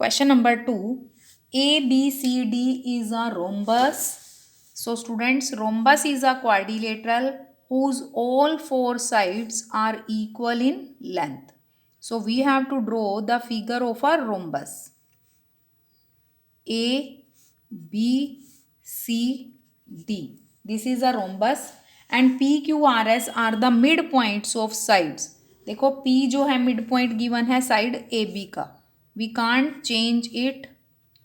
Question number 2. ABCD is a rhombus. So students, rhombus is a quadrilateral whose all four sides are equal in length. So we have to draw the figure of a rhombus. A, B, C, D. This is a rhombus and P, Q, R, S are the midpoints of sides. देखो P जो है midpoint given है side AB का. We can't change it.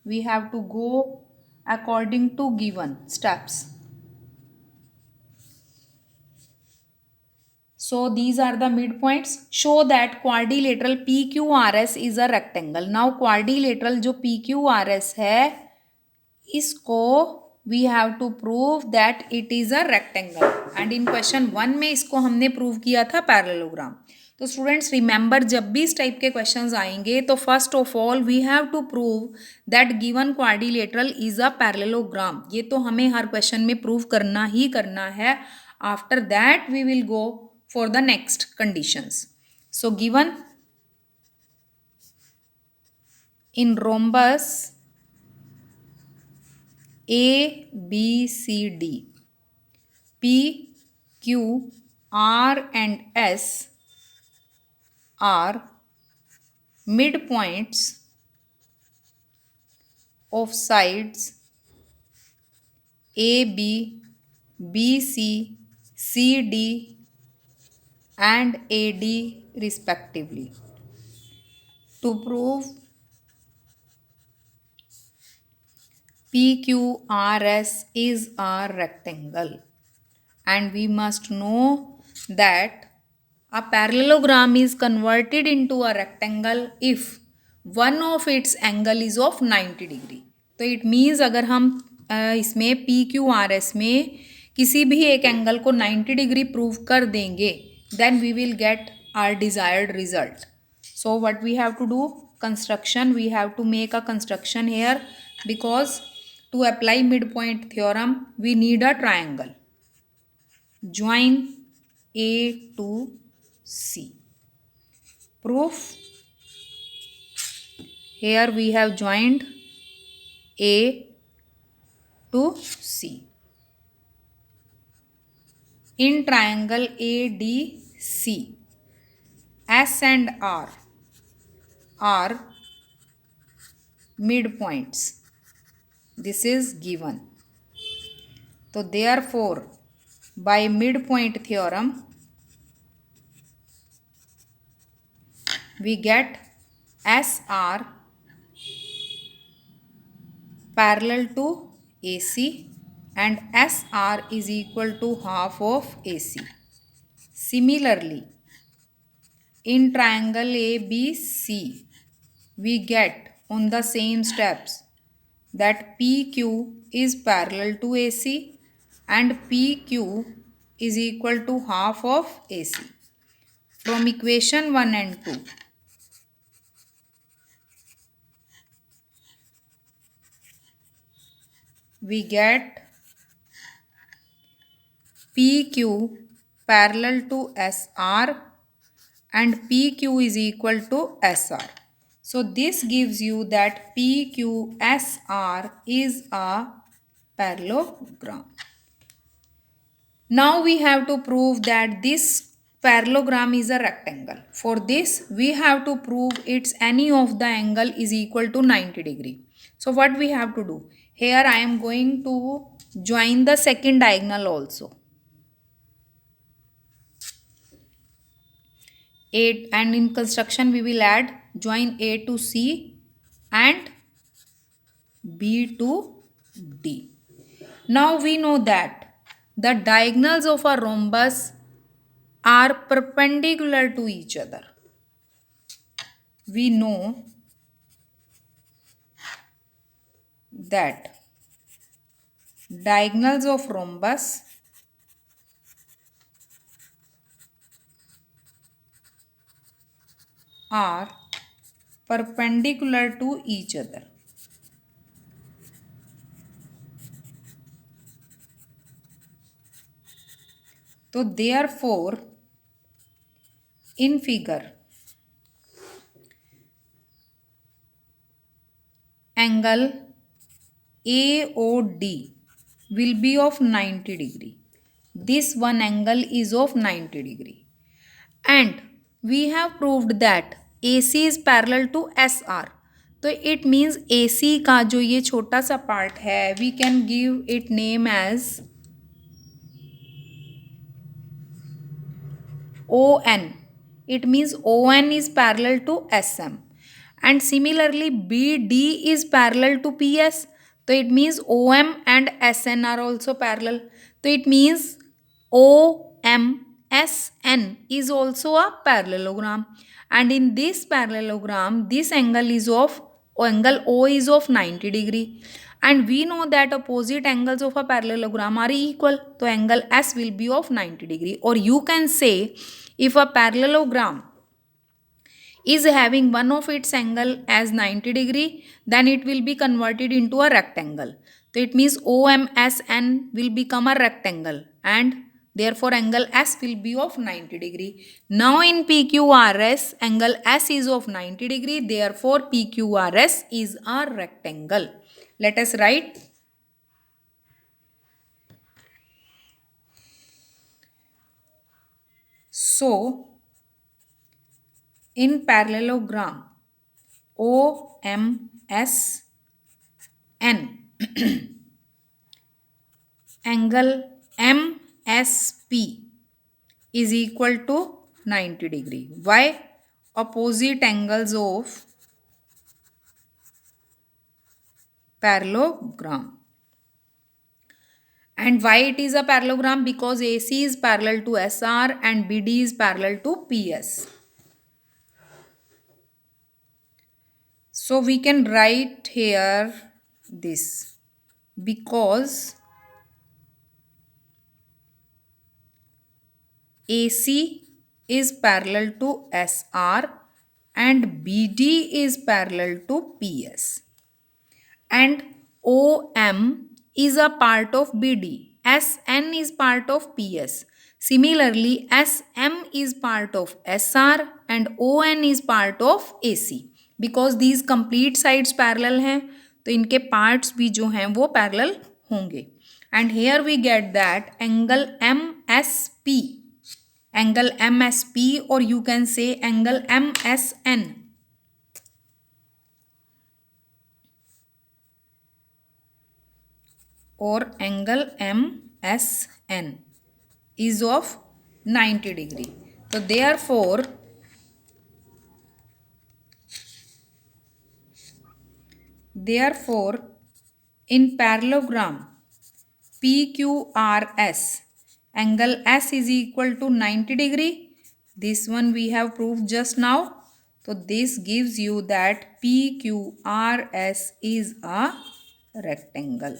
We have to go according to given steps. So these are the midpoints. Show that quadrilateral PQRS is a rectangle. Now quadrilateral जो PQRS है इसको we have to prove that it is a rectangle and in question 1 में इसको हमने prove किया था parallelogram. तो students remember जब भी इस टाइप के क्वेश्चंस आएंगे तो first of all we have to prove that given quadrilateral is a parallelogram. ये तो हमें हर क्वेश्चन में प्रूव करना ही करना है. After that we will go for the next conditions. So given in rhombus A, B, C, D, P, Q, R and S are midpoints of sides A, B, B, C, C, D and AD respectively. To prove PQRS is a rectangle and we must know that a parallelogram is converted into a rectangle if one of its angle is of 90 degree. तो it means अगर हम इसमें PQRS में किसी भी एक angle को 90 degree prove कर देंगे then we will get our desired result. So what we have to do? Construction. We have to make a construction here because to apply midpoint theorem, we need a triangle. Join A to C. Proof. Here we have joined A to C. In triangle ADC, S and R are midpoints. This is given. So therefore, by midpoint theorem, we get SR parallel to AC and SR is equal to half of AC. Similarly, in triangle ABC, we get on the same steps that PQ is parallel to AC and PQ is equal to half of AC. From equation 1 and 2, we get PQ parallel to SR and PQ is equal to SR. So this gives you that PQSR is a parallelogram. Now we have to prove that this parallelogram is a rectangle. For this we have to prove its any of the angle is equal to 90 degree. So what we have to do? Here I am going to join the second diagonal also. 8 and in construction we will add join A to C and B to D. Now we know that the diagonals of a rhombus are perpendicular to each other. We know that diagonals of rhombus are perpendicular to each other. So therefore, in figure, angle AOD will be of 90 degree. This one angle is of 90 degree. And we have proved that AC is parallel to SR. तो it means AC का जो ये छोटा सा part है, we can give it name as ON. It means ON is parallel to SM. And similarly BD is parallel to PS. So it means OM and SN are also parallel. So it means OMSN is also a parallelogram. And in this parallelogram, this angle is of angle O is of 90 degree. And we know that opposite angles of a parallelogram are equal. So angle S will be of 90 degree. Or you can say if a parallelogram is having one of its angle as 90 degree, then it will be converted into a rectangle. So it means OMSN will become a rectangle and therefore angle S will be of 90 degree. Now in PQRS, angle S is of 90 degree, therefore PQRS is a rectangle. Let us write. So in parallelogram OMSN, angle MSP is equal to 90 degree. Why? Opposite angles of parallelogram. And why it is a parallelogram? Because AC is parallel to SR and BD is parallel to PS. So we can write here this, because AC is parallel to SR and BD is parallel to PS. And OM is a part of BD. SN is part of PS. Similarly, SM is part of SR and ON is part of AC. Because these complete sides parallel हैं, तो इनके parts भी जो हैं वो parallel होंगे. And here we get that angle MSP, or you can say angle MSN, or angle MSN is of 90 degree. So therefore in parallelogram PQRS, angle S is equal to 90 degree. This one we have proved just now. So this gives you that PQRS is a rectangle.